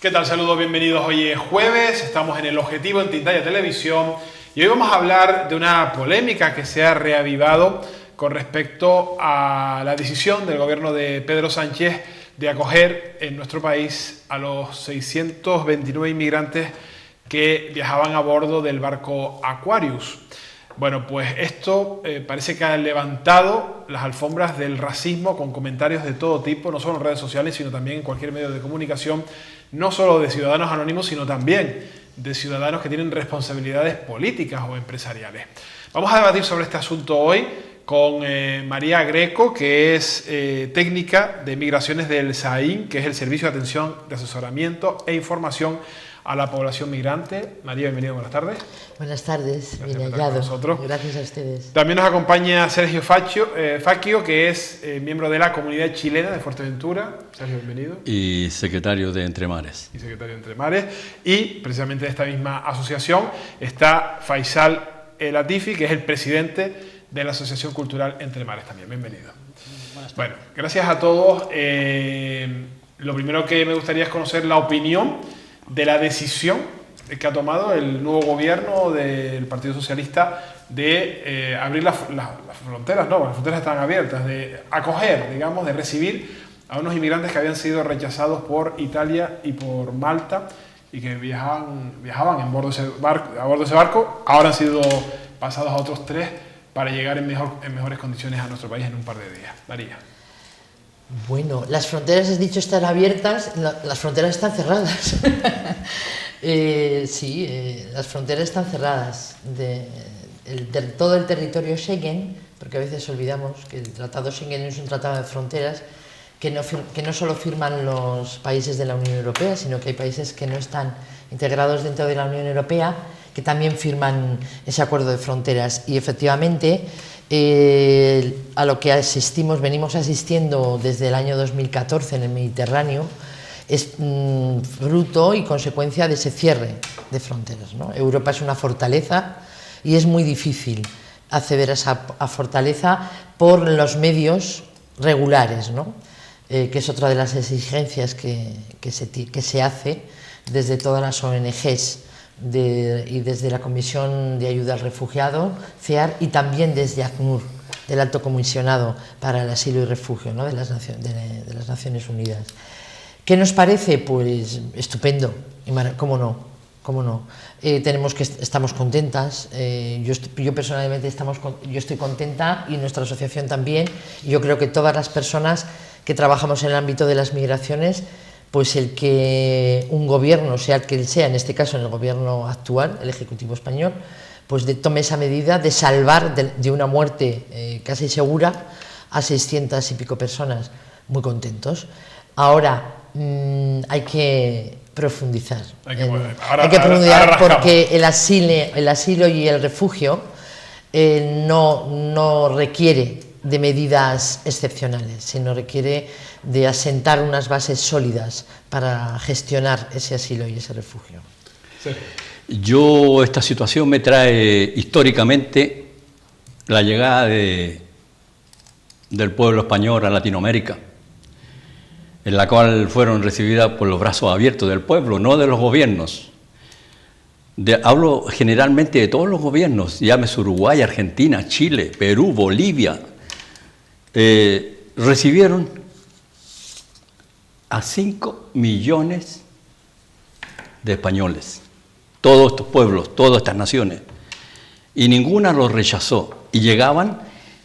¿Qué tal? Saludos, bienvenidos. Hoy es jueves, estamos en El Objetivo en Tintaya Televisión y hoy vamos a hablar de una polémica que se ha reavivado con respecto a la decisión del gobierno de Pedro Sánchez de acoger en nuestro país a los 629 inmigrantes que viajaban a bordo del barco Aquarius. Bueno, pues esto parece que ha levantado las alfombras del racismo con comentarios de todo tipo, no solo en redes sociales, sino también en cualquier medio de comunicación, no solo de ciudadanos anónimos, sino también de ciudadanos que tienen responsabilidades políticas o empresariales. Vamos a debatir sobre este asunto hoy con María Greco, que es técnica de migraciones del SAIN, que es el Servicio de Atención de Asesoramiento e Información a la población migrante. María, bienvenida, buenas tardes. Buenas tardes, bien hallado. Gracias a ustedes. También nos acompaña Sergio Facchio, que es miembro de la comunidad chilena de Fuerteventura. Sergio, bienvenido. Y secretario de Entre Mares. Y secretario de Entre Mares. Y precisamente de esta misma asociación está Faisal Latifi, que es el presidente de la Asociación Cultural Entre Mares también. Bienvenido. Bueno, gracias a todos. Lo primero que me gustaría es conocer la opinión de la decisión que ha tomado el nuevo gobierno del Partido Socialista de abrir las fronteras, no, las fronteras están abiertas, de acoger, digamos, de recibir a unos inmigrantes que habían sido rechazados por Italia y por Malta y que viajaban a bordo de ese barco, ahora han sido pasados a otros 3 para llegar en mejores condiciones a nuestro país en un par de días. María. Bueno, las fronteras, has dicho, están abiertas, las fronteras están cerradas. Sí, las fronteras están cerradas de todo el territorio Schengen, porque a veces olvidamos que el Tratado Schengen es un tratado de fronteras que no solo firman los países de la Unión Europea, sino que hay países que no están integrados dentro de la Unión Europea que también firman ese acuerdo de fronteras. Y efectivamente, a lo que venimos asistiendo desde el año 2014 en el Mediterráneo, es fruto y consecuencia de ese cierre de fronteras, ¿no? Europa es una fortaleza y es muy difícil acceder a esa fortaleza por los medios regulares, ¿no? Que es otra de las exigencias que se hace desde todas las ONGs y desde la Comisión de Ayuda al Refugiado, CEAR, y también desde ACNUR, del Alto Comisionado para el Asilo y Refugio, ¿no? de las Naciones Unidas. ¿Qué nos parece? Pues estupendo, ¿cómo no? Estamos contentas, yo personalmente yo estoy contenta y nuestra asociación también. Yo creo que todas las personas que trabajamos en el ámbito de las migraciones, pues el que un gobierno, sea el que sea, en este caso en el gobierno actual, el Ejecutivo español, pues tome esa medida de salvar de una muerte casi segura a 600 y pico personas. Muy contentos. Ahora, hay que profundizar. Hay que profundizar porque el asilo y el refugio no requiere de medidas excepcionales, sino requiere de asentar unas bases sólidas para gestionar ese asilo y ese refugio. Esta situación me trae históricamente la llegada del pueblo español a Latinoamérica, en la cual fueron recibidas por los brazos abiertos del pueblo, no de los gobiernos. Hablo generalmente de todos los gobiernos, llámese Uruguay, Argentina, Chile, Perú, Bolivia. Recibieron a 5 millones de españoles, todos estos pueblos, todas estas naciones, y ninguna los rechazó, y llegaban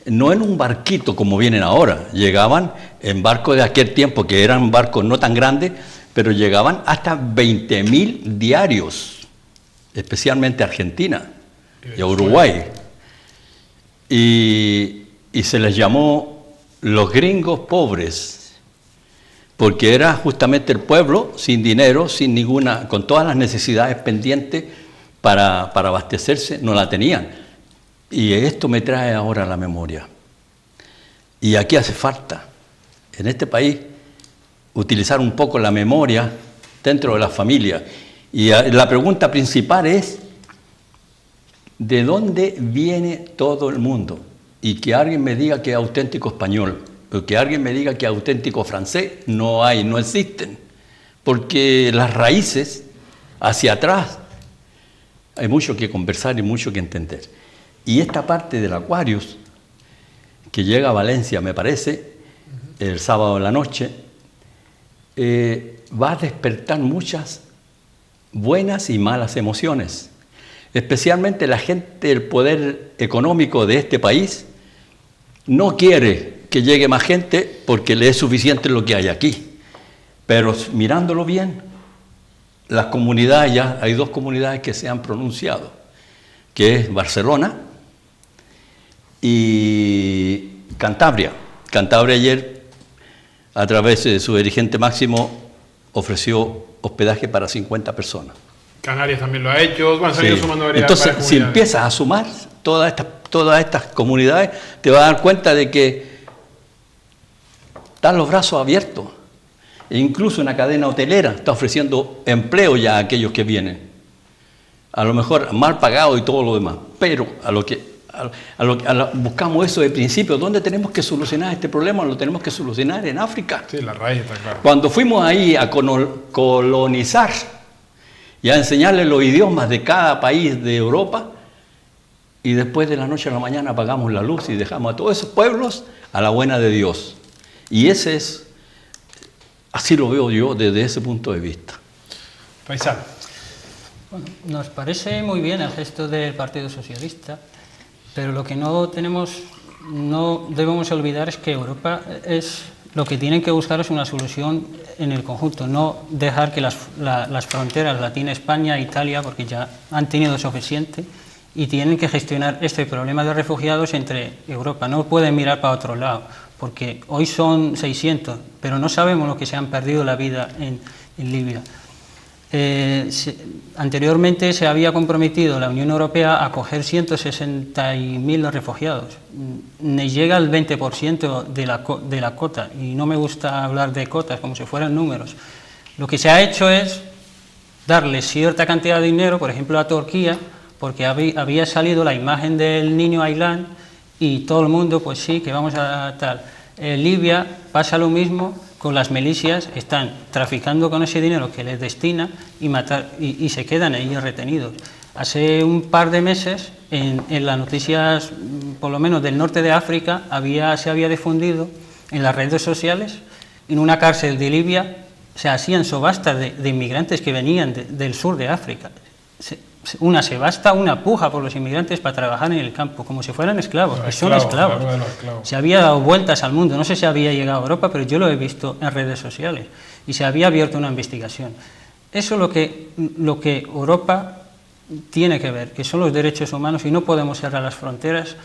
no en un barquito como vienen ahora, llegaban en barcos de aquel tiempo, que eran barcos no tan grandes, pero llegaban hasta 20.000 diarios, especialmente a Argentina y a Uruguay, y se les llamó los gringos pobres, porque era justamente el pueblo sin dinero, con todas las necesidades pendientes para abastecerse, no la tenían. Y esto me trae ahora a la memoria. Y aquí hace falta, en este país, utilizar un poco la memoria dentro de la familia. Y la pregunta principal es, ¿de dónde viene todo el mundo? Y que alguien me diga que es auténtico español, o que alguien me diga que es auténtico francés, no existen. porque las raíces hacia atrás hay mucho que conversar y mucho que entender. Y esta parte del Aquarius, que llega a Valencia, me parece, el sábado en la noche, va a despertar muchas buenas y malas emociones. Especialmente la gente del poder económico de este país no quiere que llegue más gente porque le es suficiente lo que hay aquí. Pero mirándolo bien, las comunidades, ya hay 2 comunidades que se han pronunciado, que es Barcelona y Cantabria. Cantabria ayer, a través de su dirigente máximo, ofreció hospedaje para 50 personas. Canarias también lo ha hecho. Bueno, se han ido sumando varias Entonces, comunidades. si empiezas a sumar todas estas comunidades, te vas a dar cuenta de que están los brazos abiertos. E incluso una cadena hotelera está ofreciendo empleo ya a aquellos que vienen. A lo mejor mal pagado y todo lo demás. Pero buscamos eso de principio. ¿Dónde tenemos que solucionar este problema? Lo tenemos que solucionar en África. Sí, la raíz está clara. Cuando fuimos ahí a colonizar y a enseñarles los idiomas de cada país de Europa, y después de la noche a la mañana apagamos la luz y dejamos a todos esos pueblos a la buena de Dios. Y así lo veo yo desde ese punto de vista. Faisal. Bueno, nos parece muy bien el gesto del Partido Socialista, pero lo que no debemos olvidar es que Europa lo que tienen que buscar es una solución en el conjunto, no dejar que las fronteras la tiene España e Italia, porque ya han tenido suficiente, y tienen que gestionar este problema de refugiados entre Europa. No pueden mirar para otro lado, porque hoy son 600, pero no sabemos lo que se han perdido la vida en Libia. Anteriormente se había comprometido la Unión Europea a acoger 160.000 refugiados. Ni llega al 20% de la cota, y no me gusta hablar de cotas como si fueran números. Lo que se ha hecho es darle cierta cantidad de dinero, por ejemplo a Turquía, porque había salido la imagen del niño Aylan y todo el mundo, pues sí, que vamos a tal. En Libia pasa lo mismo con las milicias, están traficando con ese dinero que les destina y se quedan ahí retenidos. Hace un par de meses, en las noticias, por lo menos del norte de África, se había difundido en las redes sociales, en una cárcel de Libia, se hacían subastas de inmigrantes que venían del sur de África. Una subasta, una puja por los inmigrantes para trabajar en el campo, como si fueran esclavos, que son esclavos. Se había dado vueltas al mundo, no sé si había llegado a Europa, pero yo lo he visto en redes sociales, y se había abierto una investigación. Eso es lo que Europa tiene que ver, que son los derechos humanos, y no podemos cerrar las fronteras,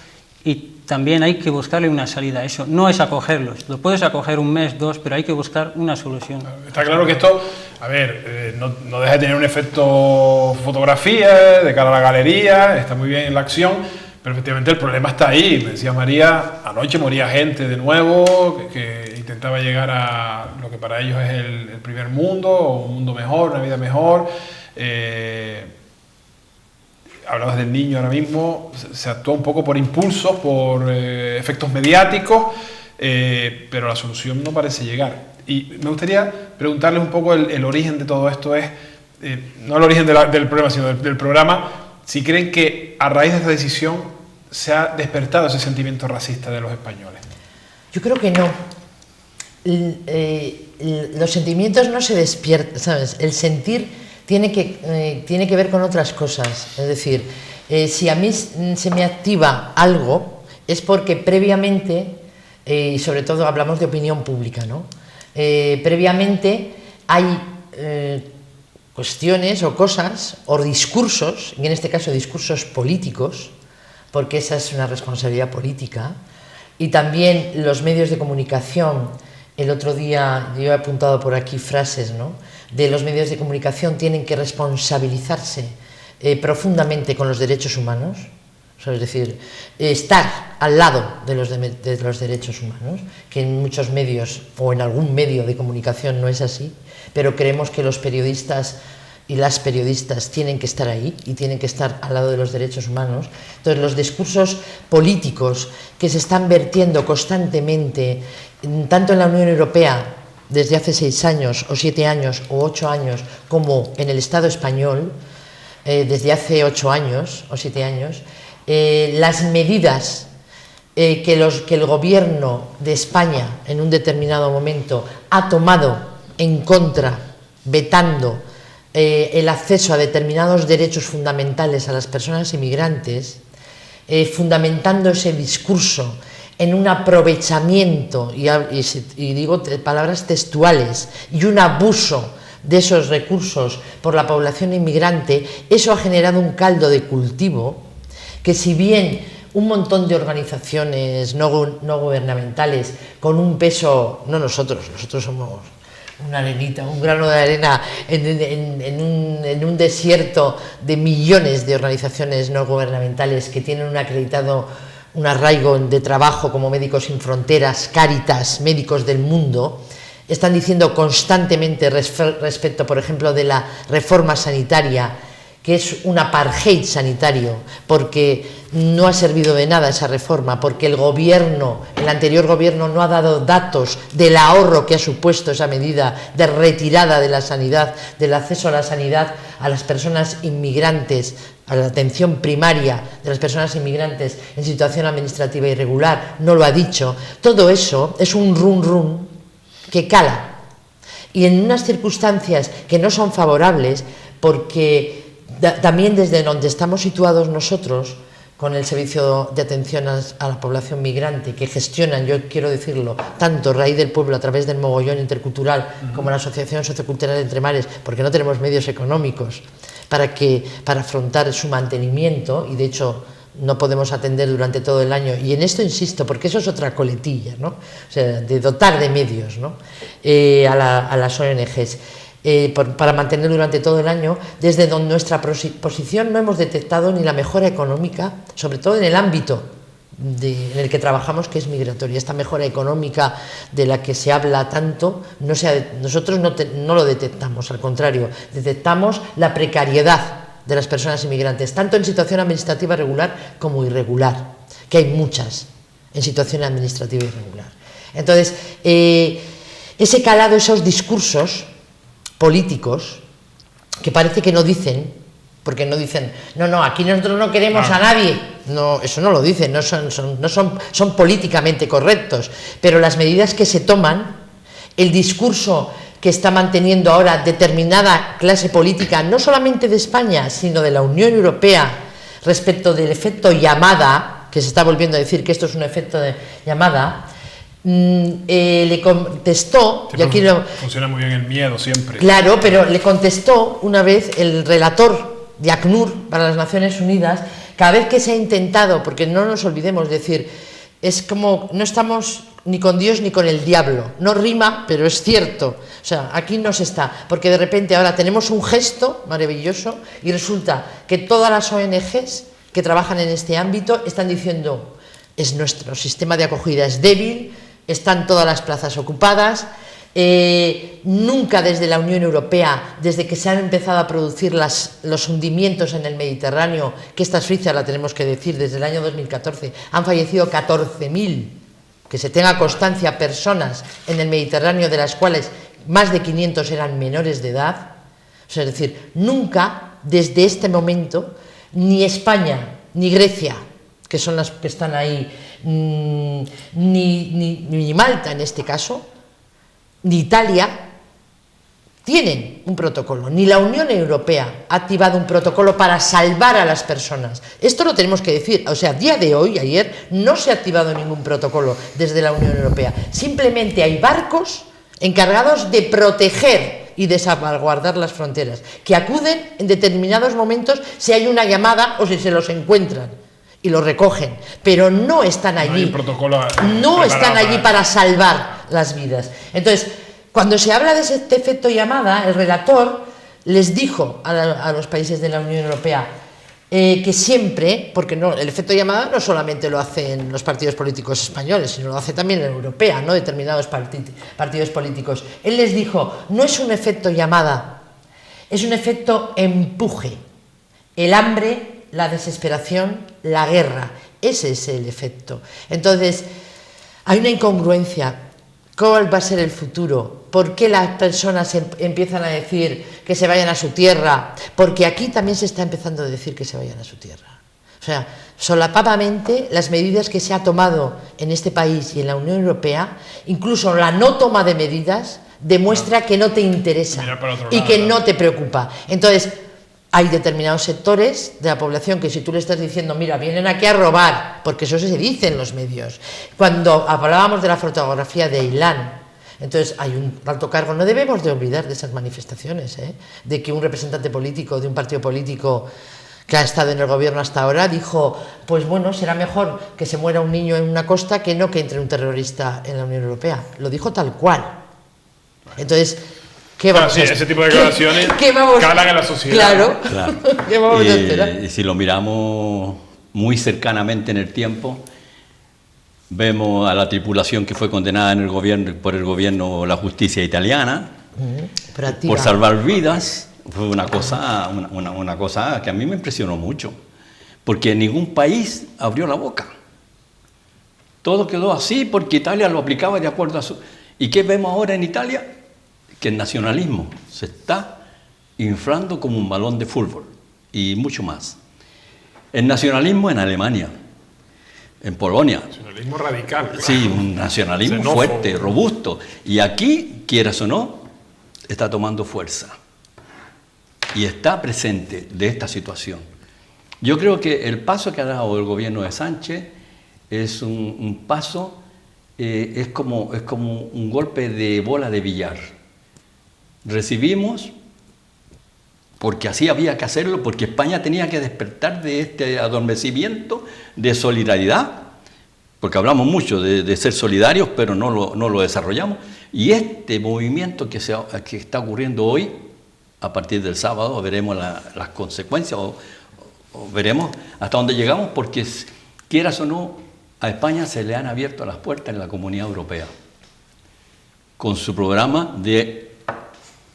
y también hay que buscarle una salida a eso. No es acogerlos, lo puedes acoger un mes, 2, pero hay que buscar una solución. Está claro que esto, a ver, no deja de tener un efecto fotografía de cara a la galería, está muy bien en la acción, pero efectivamente el problema está ahí. Me decía María, anoche moría gente de nuevo que intentaba llegar a lo que para ellos es el primer mundo, o un mundo mejor, una vida mejor. Hablabas del niño ahora mismo, se actúa un poco por impulsos, por efectos mediáticos, pero la solución no parece llegar. Y me gustaría preguntarles un poco el origen de todo esto, no el origen del problema, sino del programa, si creen que a raíz de esta decisión se ha despertado ese sentimiento racista de los españoles. Yo creo que no. Los sentimientos no se despiertan, ¿sabes? El sentir tiene que ver con otras cosas. Es decir, si a mí se me activa algo, es porque previamente, y sobre todo hablamos de opinión pública, ¿no? Previamente hay cuestiones o cosas o discursos, y en este caso discursos políticos, porque esa es una responsabilidad política, y también los medios de comunicación. El otro día yo he apuntado por aquí frases, ¿no?, de los medios de comunicación tienen que responsabilizarse profundamente con los derechos humanos, o sea, es decir, estar al lado de los derechos humanos, que en muchos medios o en algún medio de comunicación no es así, pero creemos que los periodistas y las periodistas tienen que estar ahí y tienen que estar al lado de los derechos humanos. Entonces, los discursos políticos que se están vertiendo constantemente, tanto en la Unión Europea, desde hace 6 años, o 7 años, o 8 años, como en el Estado español, desde hace 8 años, o 7 años, las medidas que el gobierno de España en un determinado momento ha tomado en contra, vetando el acceso a determinados derechos fundamentales a las personas inmigrantes, fundamentando ese discurso en un aprovechamiento, y digo palabras textuales, y un abuso de esos recursos por la población inmigrante, eso ha generado un caldo de cultivo que, si bien un montón de organizaciones no gubernamentales con un peso, no nosotros somos una arenita, un grano de arena en un desierto de millones de organizaciones no gubernamentales que tienen un arraigo de trabajo, como Médicos Sin Fronteras, Cáritas, Médicos del Mundo, están diciendo constantemente respecto, por ejemplo, de la reforma sanitaria, que es un apartheid sanitario, porque no ha servido de nada esa reforma, porque el anterior gobierno no ha dado datos del ahorro que ha supuesto esa medida de retirada de la sanidad, del acceso a la sanidad a las personas inmigrantes, a la atención primaria de las personas inmigrantes en situación administrativa irregular, no lo ha dicho. Todo eso es un run que cala, y en unas circunstancias que no son favorables, porque también desde donde estamos situados nosotros, con el servicio de atención a la población migrante que gestionan, yo quiero decirlo, tanto Raíz del Pueblo a través del Mogollón Intercultural como la Asociación Sociocultural Entre Mares, porque no tenemos medios económicos para afrontar su mantenimiento, y de hecho no podemos atender durante todo el año, y en esto insisto porque eso es otra coletilla, ¿no? O sea, de dotar de medios, ¿no? A las ONGs. Para mantener durante todo el año, desde donde nuestra posición no hemos detectado ni la mejora económica, sobre todo en el ámbito en el que trabajamos, que es migratoria. Esta mejora económica de la que se habla tanto, nosotros no lo detectamos, al contrario, detectamos la precariedad de las personas inmigrantes, tanto en situación administrativa regular como irregular, que hay muchas en situación administrativa irregular. Entonces, ese calado, esos discursos políticos que parece que no dicen, porque no dicen, no, aquí nosotros no queremos a nadie, no, eso no lo dicen, son políticamente correctos, pero las medidas que se toman, el discurso que está manteniendo ahora determinada clase política, no solamente de España, sino de la Unión Europea, respecto del efecto llamada, que se está volviendo a decir que esto es un efecto de llamada, le contestó, y aquí funciona muy bien el miedo siempre. Claro, pero le contestó una vez el relator de ACNUR para las Naciones Unidas, cada vez que se ha intentado, porque no nos olvidemos, decir, es como no estamos ni con Dios ni con el diablo, no rima, pero es cierto, o sea, aquí no se está, porque de repente ahora tenemos un gesto maravilloso y resulta que todas las ONGs que trabajan en este ámbito están diciendo, es nuestro sistema de acogida es débil, están todas las plazas ocupadas, nunca desde la Unión Europea, desde que se han empezado a producir los hundimientos en el Mediterráneo, que esta Suiza la tenemos que decir, desde el año 2014, han fallecido 14.000, que se tenga constancia, personas en el Mediterráneo, de las cuales más de 500 eran menores de edad. O sea, es decir, nunca desde este momento, ni España, ni Grecia, que son las que están ahí, ni Malta en este caso, ni Italia, tienen un protocolo, ni la Unión Europea ha activado un protocolo para salvar a las personas. Esto lo tenemos que decir, o sea, a día de hoy, ayer, no se ha activado ningún protocolo desde la Unión Europea. Simplemente hay barcos encargados de proteger y de salvaguardar las fronteras, que acuden en determinados momentos si hay una llamada o si se los encuentran, y los recogen, pero no están allí, para salvar las vidas. Entonces, cuando se habla de este efecto llamada, el relator les dijo a los países de la Unión Europea que siempre, porque no, el efecto llamada no solamente lo hacen los partidos políticos españoles, sino lo hace también la europea, ¿no? Determinados partidos políticos. Él les dijo, no es un efecto llamada, es un efecto empuje. El hambre, la desesperación, la guerra, ese es el efecto. Entonces, hay una incongruencia ¿Cuál va a ser el futuro? ¿Por qué las personas empiezan a decir que se vayan a su tierra? Porque aquí también se está empezando a decir que se vayan a su tierra. O sea, solapadamente las medidas que se ha tomado en este país y en la Unión Europea, incluso la no toma de medidas, demuestra que no te interesa y que no te preocupa. Entonces, hay determinados sectores de la población que si tú le estás diciendo, mira, vienen aquí a robar, porque eso se dice en los medios. Cuando hablábamos de la fotografía de Ilán, entonces hay un alto cargo, no debemos de olvidar de esas manifestaciones, de que un representante político de un partido político que ha estado en el gobierno hasta ahora dijo, pues bueno, será mejor que se muera un niño en una costa que no que entre un terrorista en la Unión Europea. Lo dijo tal cual. Entonces, ese tipo de declaraciones calan en la sociedad. Claro. ¿Qué vamos a hacer? Y si lo miramos muy cercanamente en el tiempo, vemos a la tripulación que fue condenada por el gobierno, la justicia italiana, por salvar vidas. Fue una cosa que a mí me impresionó mucho, porque ningún país abrió la boca. Todo quedó así porque Italia lo aplicaba de acuerdo a su... ¿Y qué vemos ahora en Italia? Que el nacionalismo se está inflando como un balón de fútbol y mucho más. El nacionalismo en Alemania, en Polonia. Nacionalismo radical. Claro. Sí, un nacionalismo fuerte, robusto. Y aquí, quieras o no, está tomando fuerza y está presente de esta situación. Yo creo que el paso que ha dado el gobierno de Sánchez es un paso, es como un golpe de bola de billar. Recibimos, porque así había que hacerlo, porque España tenía que despertar de este adormecimiento de solidaridad, porque hablamos mucho de ser solidarios, pero no lo desarrollamos. Y este movimiento que está ocurriendo hoy, a partir del sábado, veremos las consecuencias o veremos hasta dónde llegamos, porque quieras o no, a España se le han abierto las puertas en la Comunidad Europea, con su programa de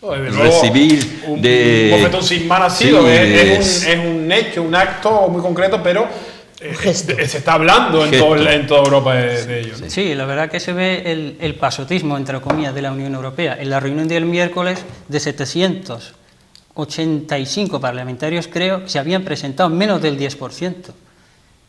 recibir un bofetón sin mano ha sido, sí, es un hecho, un acto muy concreto, pero se está hablando en toda Europa de ello, ¿no? Sí, la verdad que se ve el pasotismo, entre comillas, de la Unión Europea. En la reunión del miércoles, de 785 parlamentarios, creo, se habían presentado menos del 10%.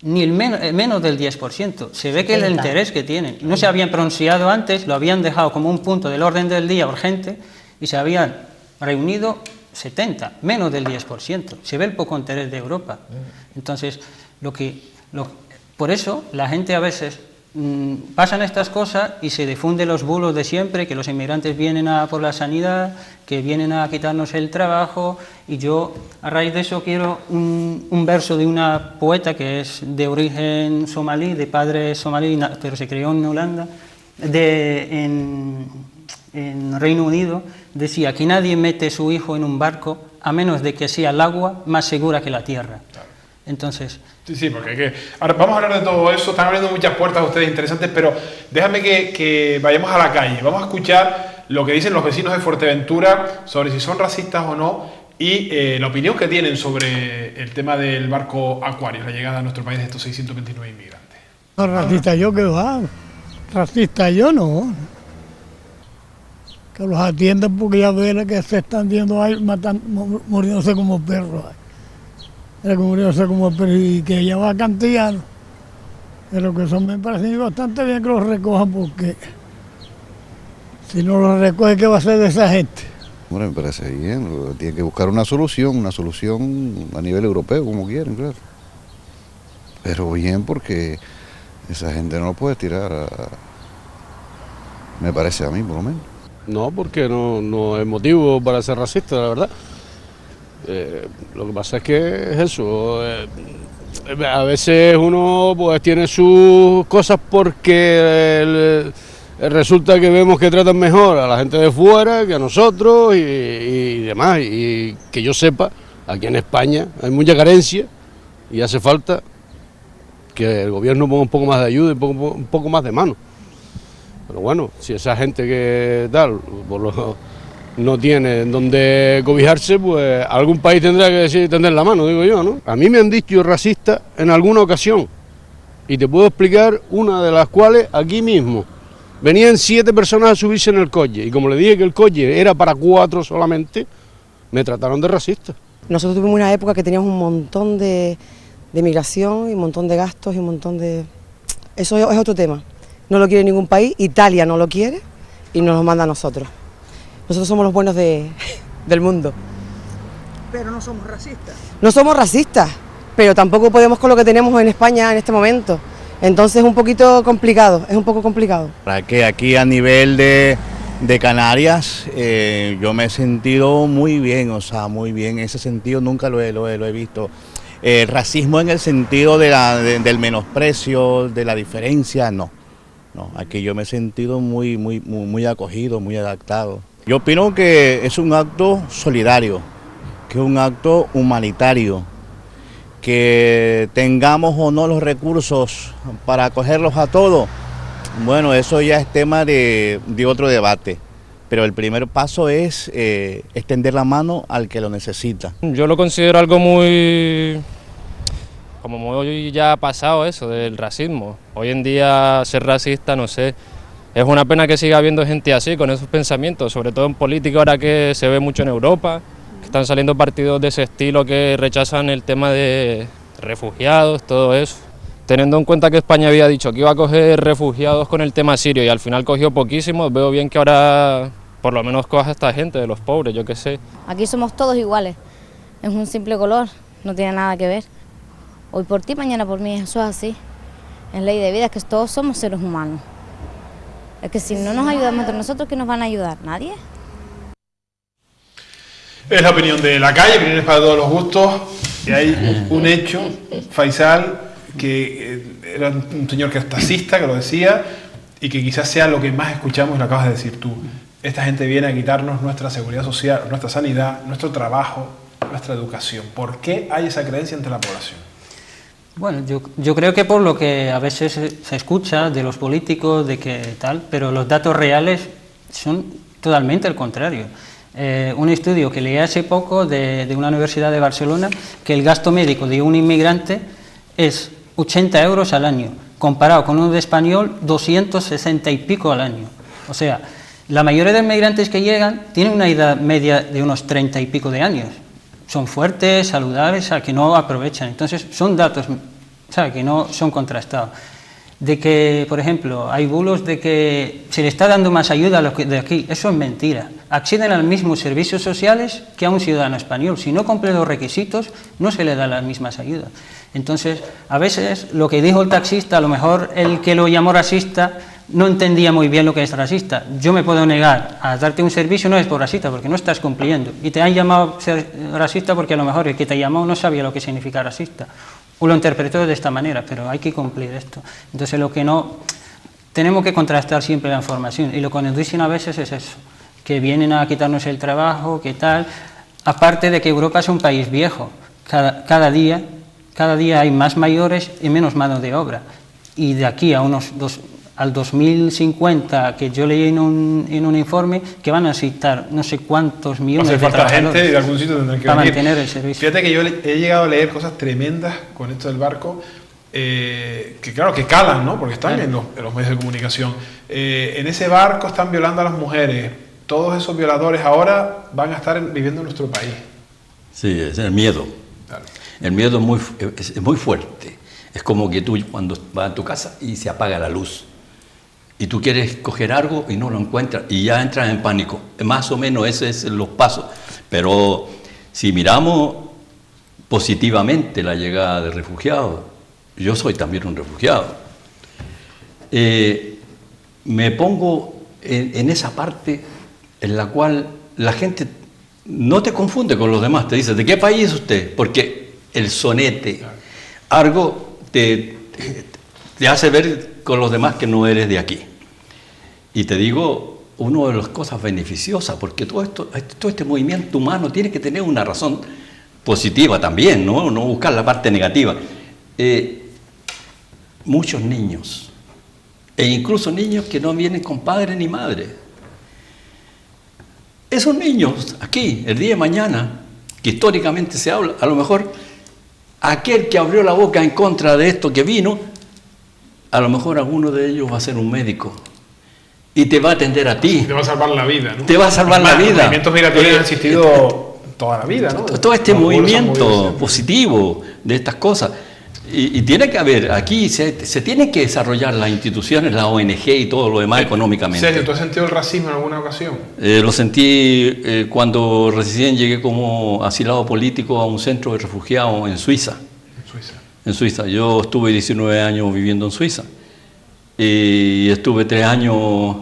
Ni menos del 10%. Se ve que el interés que tienen. No se habían pronunciado antes, lo habían dejado como un punto del orden del día urgente, y se habían reunido 70, menos del 10%. Se ve el poco interés de Europa. Entonces, por eso la gente a veces pasan estas cosas y se difunden los bulos de siempre, que los inmigrantes vienen por la sanidad, que vienen a quitarnos el trabajo, y yo a raíz de eso quiero un verso de una poeta que es de origen somalí, de padre somalí, pero se crió en Holanda, en Reino Unido, decía que nadie mete su hijo en un barco a menos de que sea el agua más segura que la tierra. Entonces... Sí, porque ahora vamos a hablar de todo eso, están abriendo muchas puertas a ustedes interesantes, pero déjame que vayamos a la calle, vamos a escuchar lo que dicen los vecinos de Fuerteventura sobre si son racistas o no y la opinión que tienen sobre el tema del barco Aquarius, la llegada a nuestro país de estos 629 inmigrantes. No, racista yo que va, racista yo no. Que los atiendan porque ya ven que se están viendo ahí muriéndose como perros. Muriéndose como perros y que ella va a Cantillano. Pero que eso me parece bastante bien que los recojan porque si no los recoge, ¿qué va a hacer de esa gente? Bueno, me parece bien, tiene que buscar una solución a nivel europeo, como quieren, claro. Pero bien porque esa gente no lo puede tirar, me parece a mí por lo menos. No, porque no es motivo para ser racista, la verdad. Lo que pasa es que es eso, a veces uno pues tiene sus cosas porque resulta que vemos que tratan mejor a la gente de fuera que a nosotros y demás, y que yo sepa, aquí en España hay mucha carencia y hace falta que el gobierno ponga un poco más de ayuda y un poco más de mano. Pero bueno, si esa gente que tal no tiene donde cobijarse, pues algún país tendrá que decir tender la mano, digo yo, ¿no? A mí me han dicho racista en alguna ocasión y te puedo explicar una de las cuales aquí mismo, Venían 7 personas a subirse en el coche y como le dije que el coche era para 4 solamente, me trataron de racista. Nosotros tuvimos una época que teníamos un montón de migración y un montón de gastos y un montón de... Eso es otro tema. No lo quiere ningún país, Italia no lo quiere y nos lo manda a nosotros. Nosotros somos los buenos del mundo. Pero no somos racistas. No somos racistas, pero tampoco podemos con lo que tenemos en España en este momento. Entonces es un poquito complicado, es un poco complicado. Para que aquí a nivel de Canarias yo me he sentido muy bien, o sea, muy bien, en ese sentido nunca lo he visto. Racismo en el sentido del menosprecio, de la diferencia, no. Aquí yo me he sentido muy acogido, muy adaptado. Yo opino que es un acto solidario, que es un acto humanitario. Que tengamos o no los recursos para acogerlos a todos, bueno, eso ya es tema de otro debate, pero el primer paso es extender la mano al que lo necesita. Yo lo considero algo muy ya pasado eso del racismo. Hoy en día ser racista, no sé, es una pena que siga habiendo gente así, con esos pensamientos, sobre todo en política ahora que se ve mucho en Europa. Están saliendo partidos de ese estilo que rechazan el tema de refugiados, todo eso. Teniendo en cuenta que España había dicho que iba a coger refugiados con el tema sirio y al final cogió poquísimos, veo bien que ahora por lo menos coja a esta gente, de los pobres, yo qué sé. Aquí somos todos iguales, es un simple color, no tiene nada que ver. Hoy por ti, mañana por mí, eso es así. Es ley de vida, es que todos somos seres humanos. Es que si no nos ayudamos entre nosotros, ¿qué nos van a ayudar? ¿Nadie? Es la opinión de la calle, opiniones para todos los gustos. Y hay un hecho, Faisal, que era un señor que es taxista, que lo decía, y que quizás sea lo que más escuchamos y lo acabas de decir tú. Esta gente viene a quitarnos nuestra seguridad social, nuestra sanidad, nuestro trabajo, nuestra educación. ¿Por qué hay esa creencia entre la población? Bueno, yo creo que por lo que a veces se escucha de los políticos, de que tal, pero los datos reales son totalmente el contrario. Un estudio que leí hace poco de una universidad de Barcelona, que el gasto médico de un inmigrante es 80 euros al año, comparado con uno de español 260 y pico al año. O sea, la mayoría de inmigrantes que llegan tienen una edad media de unos 30 y pico de años. Son fuertes, saludables, o sea, que no aprovechan. Entonces, son datos, o sea, que no son contrastados. De que, por ejemplo, hay bulos de que se le está dando más ayuda a los de aquí. Eso es mentira. Acceden a los mismos servicios sociales que a un ciudadano español. Si no cumple los requisitos, no se le da las mismas ayudas. Entonces, a veces, lo que dijo el taxista, a lo mejor el que lo llamó racista, no entendía muy bien lo que es racista. Yo me puedo negar a darte un servicio, no es por racista, porque no estás cumpliendo. Y te han llamado racista porque a lo mejor el que te llamó no sabía lo que significa racista. O lo interpretó de esta manera, pero hay que cumplir esto. Entonces, lo que no... Tenemos que contrastar siempre la información. Y lo que nos dicen a veces es eso, que vienen a quitarnos el trabajo, que tal. Aparte de que Europa es un país viejo. Cada día hay más mayores y menos mano de obra. Y de aquí a al 2050, que yo leí en un informe, que van a necesitar no sé cuántos millones de trabajadores gente de algún sitio tendrán que para venir. mantener el servicio. Fíjate que yo he llegado a leer cosas tremendas con esto del barco, que claro, que calan, ¿no? Porque están en los medios de comunicación. En ese barco están violando a las mujeres. Todos esos violadores ahora van a estar viviendo en nuestro país. Sí, es el miedo. Claro. El miedo es muy fuerte. Es como que tú cuando vas a tu casa y se apaga la luz. Y tú quieres coger algo y no lo encuentras y ya entras en pánico. Más o menos esos son los pasos. Pero si miramos positivamente la llegada de refugiados, yo soy también un refugiado, me pongo en esa parte en la cual la gente no te confunde con los demás, te dice, ¿de qué país es usted? Porque el sonete, algo te hace ver con los demás que no eres de aquí. Y te digo, una de las cosas beneficiosas, porque todo este movimiento humano tiene que tener una razón positiva también, no buscar la parte negativa. Muchos niños, e incluso niños que no vienen con padre ni madre. Esos niños aquí, el día de mañana, que históricamente se habla, a lo mejor aquel que abrió la boca en contra de esto que vino, a lo mejor alguno de ellos va a ser un médico y te va a atender a ti. Te va a salvar la vida, ¿no? Te va a salvar la vida. Los movimientos migratorios han existido toda la vida, ¿no? Todo este movimiento positivo de estas cosas. Y tiene que haber, aquí se tienen que desarrollar las instituciones, la ONG y todo lo demás económicamente. Sergio, ¿tú has sentido el racismo en alguna ocasión? Lo sentí cuando recién llegué como asilado político a un centro de refugiados en Suiza. En Suiza. Yo estuve 19 años viviendo en Suiza y estuve 3 años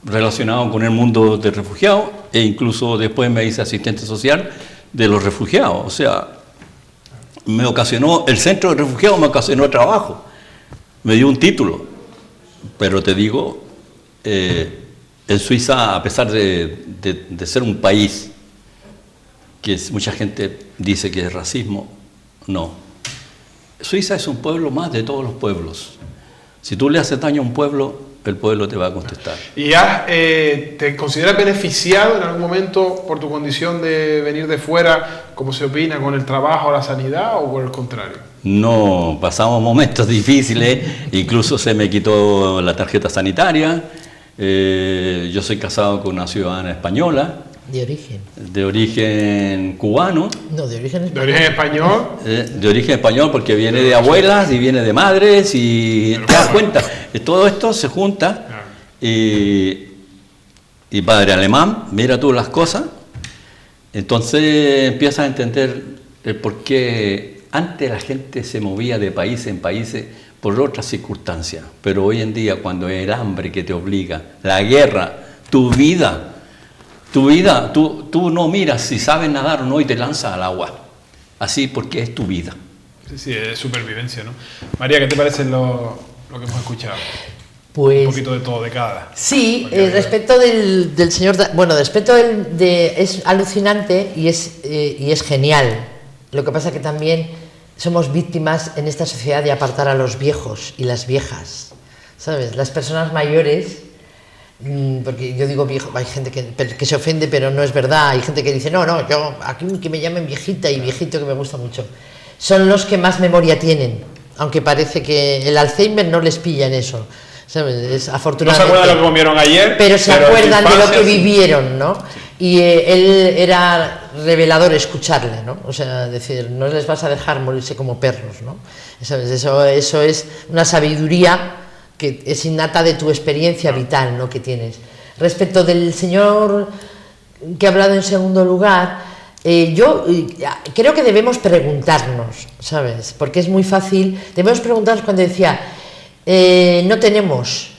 relacionado con el mundo de refugiados e incluso después me hice asistente social de los refugiados. O sea, me ocasionó, el centro de refugiados me ocasionó trabajo, me dio un título, pero te digo, en Suiza, a pesar de ser un país que mucha gente dice que es racismo, no. Suiza es un pueblo más de todos los pueblos. Si tú le haces daño a un pueblo, el pueblo te va a contestar. ¿Y te consideras beneficiado en algún momento por tu condición de venir de fuera, como se opina, con el trabajo, la sanidad, o por el contrario? No, pasamos momentos difíciles, incluso se me quitó la tarjeta sanitaria. Yo soy casado con una ciudadana española. ¿De origen? De origen cubano. No, de origen español. ¿De origen español? De origen español porque viene de abuelas y viene de madres y te das cuenta, todo esto se junta y padre alemán, mira tú las cosas, entonces empiezas a entender el por qué antes la gente se movía de país en país por otras circunstancias, pero hoy en día cuando el hambre que te obliga, la guerra, tu vida, tú no miras si sabes nadar o no y te lanzas al agua. Así porque es tu vida. Sí, es supervivencia, ¿no? María, ¿qué te parece lo que hemos escuchado? Pues, un poquito de todo, de cada. Sí, respecto del señor... Bueno, respecto es alucinante y es genial. Lo que pasa que también somos víctimas en esta sociedad de apartar a los viejos y las viejas. ¿Sabes? Las personas mayores... Porque yo digo viejo, hay gente que se ofende, pero no es verdad. Hay gente que dice, no, yo aquí que me llamen viejita y viejito, que me gusta mucho. Son los que más memoria tienen, aunque parece que el Alzheimer no les pilla en eso, ¿sabes? Es, afortunadamente, no se acuerdan de lo que comieron ayer, pero se acuerdan de lo que vivieron, ¿no? Y él era revelador escucharle, ¿no? O sea, decir, no les vas a dejar morirse como perros, ¿no? ¿Sabes? Eso es una sabiduría que es innata de tu experiencia vital, ¿no?, que tienes. Respecto del señor que ha hablado en segundo lugar, yo creo que debemos preguntarnos, ¿sabes? Porque es muy fácil, debemos preguntarnos cuando decía, no tenemos,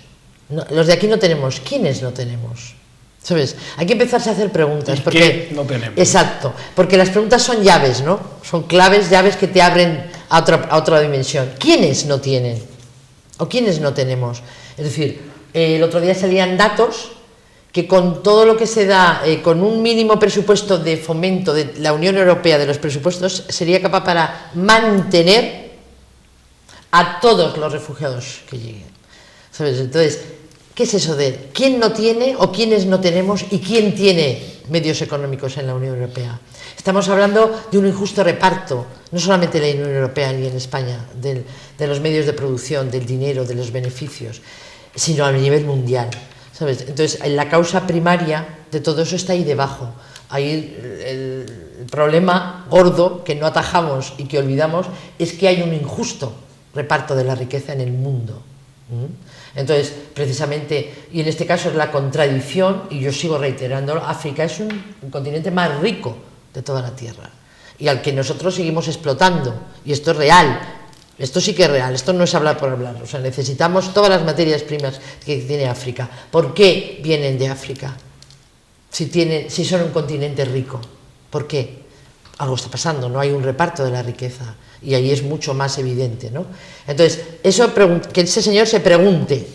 los de aquí no tenemos, ¿quiénes no tenemos? ¿Sabes? Hay que empezarse a hacer preguntas. ¿Qué no tenemos? Exacto, porque las preguntas son llaves, ¿no? Son claves, llaves que te abren a otra dimensión. ¿Quiénes no tienen? ¿O quiénes no tenemos? Es decir, el otro día salían datos que con todo lo que se da, con un mínimo presupuesto de fomento de la Unión Europea, de los presupuestos, sería capaz para mantener a todos los refugiados que lleguen. ¿Sabes? Entonces, ¿qué es eso de quién no tiene o quiénes no tenemos y quién tiene medios económicos en la Unión Europea? Estamos hablando de un injusto reparto, no solamente en la Unión Europea ni en España, de los medios de producción, del dinero, de los beneficios, sino a nivel mundial, ¿sabes? Entonces, la causa primaria de todo eso está ahí debajo. Ahí el problema gordo que no atajamos y que olvidamos es que hay un injusto reparto de la riqueza en el mundo. Entonces, precisamente, y en este caso es la contradicción, y yo sigo reiterándolo, África es un continente más rico de toda la Tierra, y al que nosotros seguimos explotando, y esto es real, esto sí que es real, esto no es hablar por hablar, o sea, necesitamos todas las materias primas que tiene África. ¿Por qué vienen de África? Si son un continente rico, ¿por qué? Algo está pasando, no hay un reparto de la riqueza, y ahí es mucho más evidente, ¿no? Entonces, que ese señor se pregunte,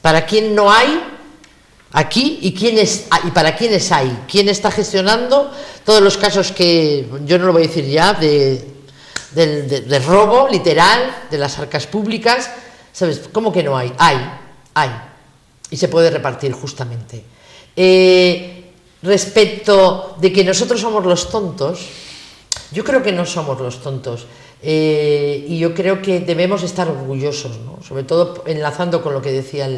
¿para quién no hay aquí y para quiénes hay? ¿Quién está gestionando todos los casos que, yo no lo voy a decir ya, de robo literal de las arcas públicas? ¿Sabes? ¿Cómo que no hay? Hay. Y se puede repartir justamente. Respecto de que nosotros somos los tontos, yo creo que no somos los tontos. Y yo creo que debemos estar orgullosos, ¿no? Sobre todo enlazando con lo que decía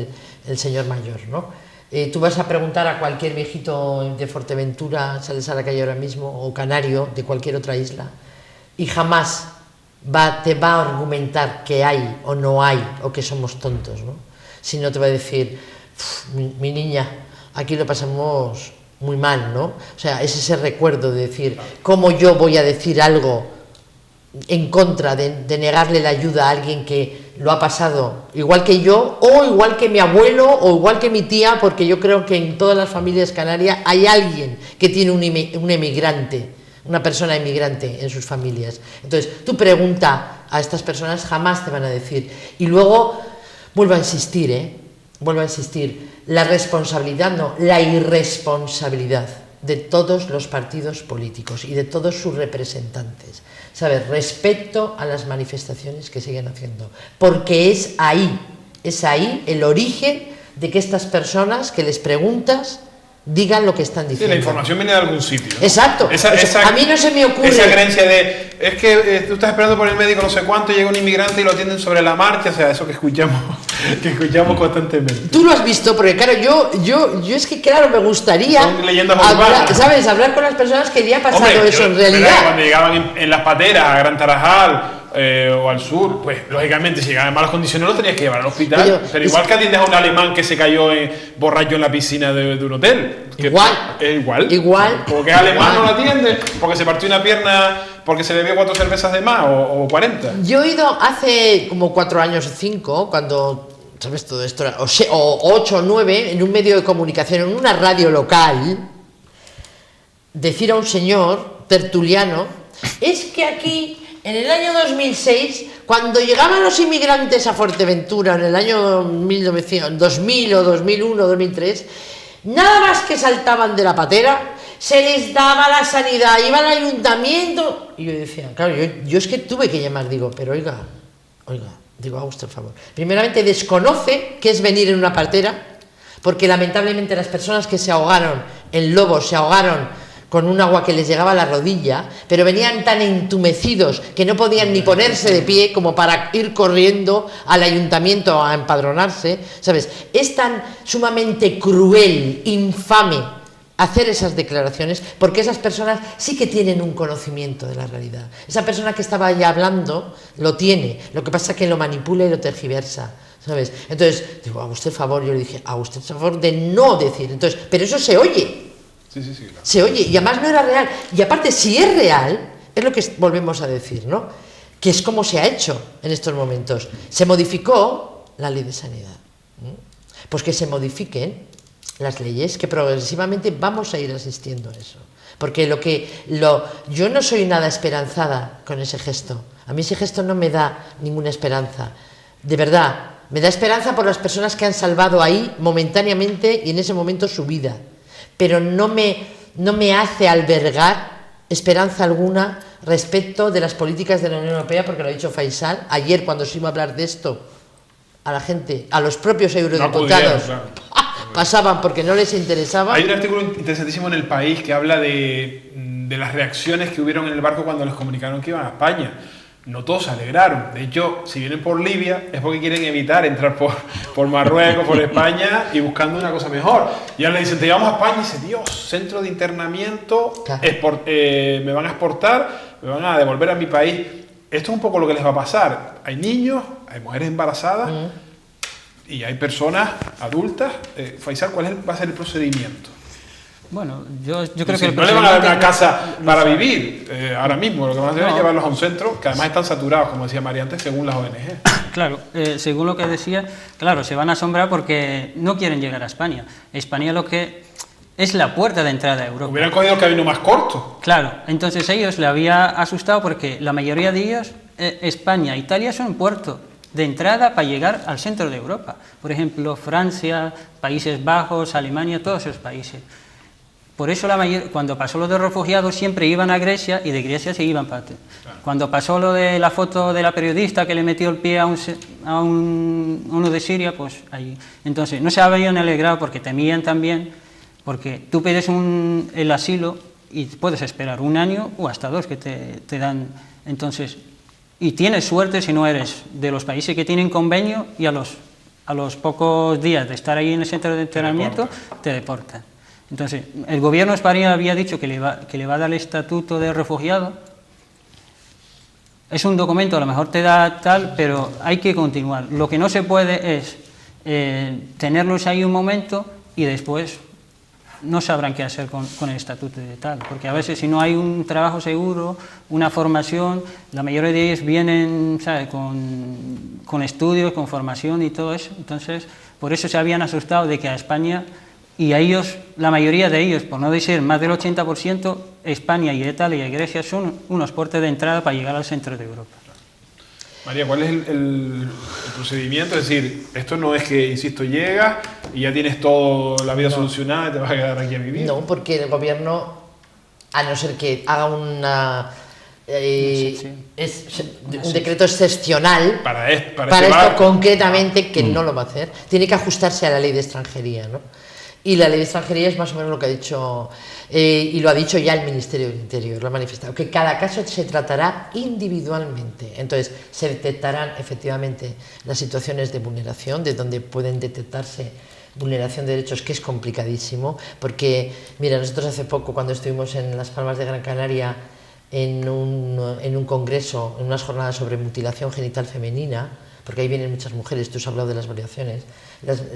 el señor mayor, ¿no? Tú vas a preguntar a cualquier viejito de Fuerteventura, sales a la calle ahora mismo, o canario, de cualquier otra isla, y jamás te va a argumentar que hay o no hay, o que somos tontos, ¿no? Sino te va a decir, mi niña, aquí lo pasamos muy mal, ¿no? O sea, es ese recuerdo de decir, ¿cómo yo voy a decir algo en contra de negarle la ayuda a alguien que lo ha pasado igual que yo, o igual que mi abuelo, o igual que mi tía? Porque yo creo que en todas las familias canarias hay alguien que tiene un emigrante, una persona emigrante en sus familias. Entonces, tú pregunta a estas personas, jamás te van a decir. Y luego, vuelvo a insistir, vuelvo a insistir, la responsabilidad no, la irresponsabilidad de todos los partidos políticos y de todos sus representantes, ¿sabes? Respecto a las manifestaciones que siguen haciendo, porque es ahí el origen de que estas personas que les preguntas digan lo que están diciendo. Sí, la información viene de algún sitio, ¿no? Exacto. A mí no se me ocurre... Esa creencia de, es que tú estás esperando por el médico no sé cuánto, llega un inmigrante y lo atienden sobre la marcha, o sea, eso que escuchamos constantemente. Tú lo has visto, porque claro, yo es que claro, me gustaría ¿sabes? Hablar con las personas que ya ha pasado eso en realidad. Cuando llegaban en las pateras a Gran Tarajal, o al sur, pues lógicamente si llegaban en malas condiciones lo tenías que llevar al hospital, pero igual que atiendes a un alemán que se cayó borracho en la piscina de un hotel, igual porque es alemán, no lo atiende porque se partió una pierna porque se bebió 4 cervezas de más o 40. Yo he ido hace como 4 años o 5, cuando, ¿sabes? Todo esto, o 8 o 9, en un medio de comunicación, en una radio local, decir a un señor tertuliano, es que aquí en el año 2006, cuando llegaban los inmigrantes a Fuerteventura, en el año 2000 o 2001 o 2003, nada más que saltaban de la patera, se les daba la sanidad, iba al ayuntamiento. Y yo decía, claro, yo es que tuve que llamar, digo, pero oiga, digo, haga usted el favor. Primeramente, desconoce qué es venir en una partera, porque lamentablemente las personas que se ahogaron en Lobos se ahogaron con un agua que les llegaba a la rodilla, pero venían tan entumecidos que no podían ni ponerse de pie como para ir corriendo al ayuntamiento a empadronarse, ¿sabes? Es tan sumamente cruel, infame hacer esas declaraciones, porque esas personas sí que tienen un conocimiento de la realidad. Esa persona que estaba ahí hablando lo tiene, lo que pasa es que lo manipula y lo tergiversa, ¿sabes? Entonces, digo, a usted favor, yo le dije, a usted favor de no decir, entonces, pero eso se oye. Sí, claro. Se oye, y además no era real. Y aparte, si es real, es lo que volvemos a decir, ¿no? Que es como se ha hecho en estos momentos. Se modificó la ley de sanidad. Pues que se modifiquen las leyes, que progresivamente vamos a ir asistiendo a eso. Porque yo no soy nada esperanzada con ese gesto. A mí ese gesto no me da ninguna esperanza. De verdad, me da esperanza por las personas que han salvado ahí momentáneamente y en ese momento su vida. Pero no me hace albergar esperanza alguna respecto de las políticas de la Unión Europea, porque lo ha dicho Faisal ayer cuando se iba a hablar de esto a la gente, a los propios eurodiputados, pasaban porque no les interesaba. Hay un artículo interesantísimo en El País que habla de las reacciones que hubieron en el barco cuando les comunicaron que iban a España. No todos se alegraron. De hecho, si vienen por Libia es porque quieren evitar entrar por Marruecos, por España y buscando una cosa mejor. Y ahora le dicen, te llevamos a España y dice, Dios, centro de internamiento, me van a exportar, me van a devolver a mi país. Esto es un poco lo que les va a pasar. Hay niños, hay mujeres embarazadas y hay personas adultas. Faisal, ¿cuál va a ser el procedimiento? Bueno, yo creo que... No le van a dar una casa para vivir ahora mismo, lo que van a hacer es llevarlos a un centro que además están saturados, como decía María antes, según las ONG. Claro, según lo que decía, claro, se van a asombrar porque no quieren llegar a España. España lo que es la puerta de entrada a Europa. Hubieran cogido el camino más corto. Claro, entonces ellos le había asustado porque la mayoría de ellos, España e Italia son un puerto de entrada para llegar al centro de Europa. Por ejemplo, Francia, Países Bajos, Alemania, todos esos países. Por eso cuando pasó lo de refugiados siempre iban a Grecia y de Grecia se iban para... Cuando pasó lo de la foto de la periodista que le metió el pie a uno de Siria, pues ahí. Entonces no se habían alegrado porque temían también, porque tú pides el asilo y puedes esperar 1 año o hasta 2 que te dan. Entonces, y tienes suerte si no eres de los países que tienen convenio y a a los pocos días de estar ahí en el centro de internamiento, te deportan. Entonces, el gobierno español había dicho que le va a dar el estatuto de refugiado. Es un documento, a lo mejor te da tal, pero hay que continuar. Lo que no se puede es tenerlos ahí un momento y después no sabrán qué hacer con el estatuto de tal, porque a veces si no hay un trabajo seguro, una formación, la mayoría de ellos vienen, ¿sabes?, con estudios, con formación y todo eso. Entonces, por eso se habían asustado de que a España, y a ellos, la mayoría de ellos, por no decir más del 80%, España y Italia y Grecia son unos puertos de entrada para llegar al centro de Europa. María, ¿cuál es el procedimiento? Es decir, esto no es que, insisto, llegas y ya tienes toda la vida solucionada y te vas a quedar aquí a vivir. No, porque el gobierno, a no ser que haga un decreto excepcional para esto concretamente, que no lo va a hacer, tiene que ajustarse a la ley de extranjería, ¿no? Y la ley de extranjería es más o menos lo que ha dicho, y lo ha dicho ya el Ministerio del Interior, lo ha manifestado, que cada caso se tratará individualmente. Entonces, se detectarán efectivamente las situaciones de vulneración, de donde pueden detectarse vulneración de derechos, que es complicadísimo, porque, mira, nosotros hace poco, cuando estuvimos en Las Palmas de Gran Canaria, en un congreso, en unas jornadas sobre mutilación genital femenina, porque ahí vienen muchas mujeres, tú has hablado de las variaciones,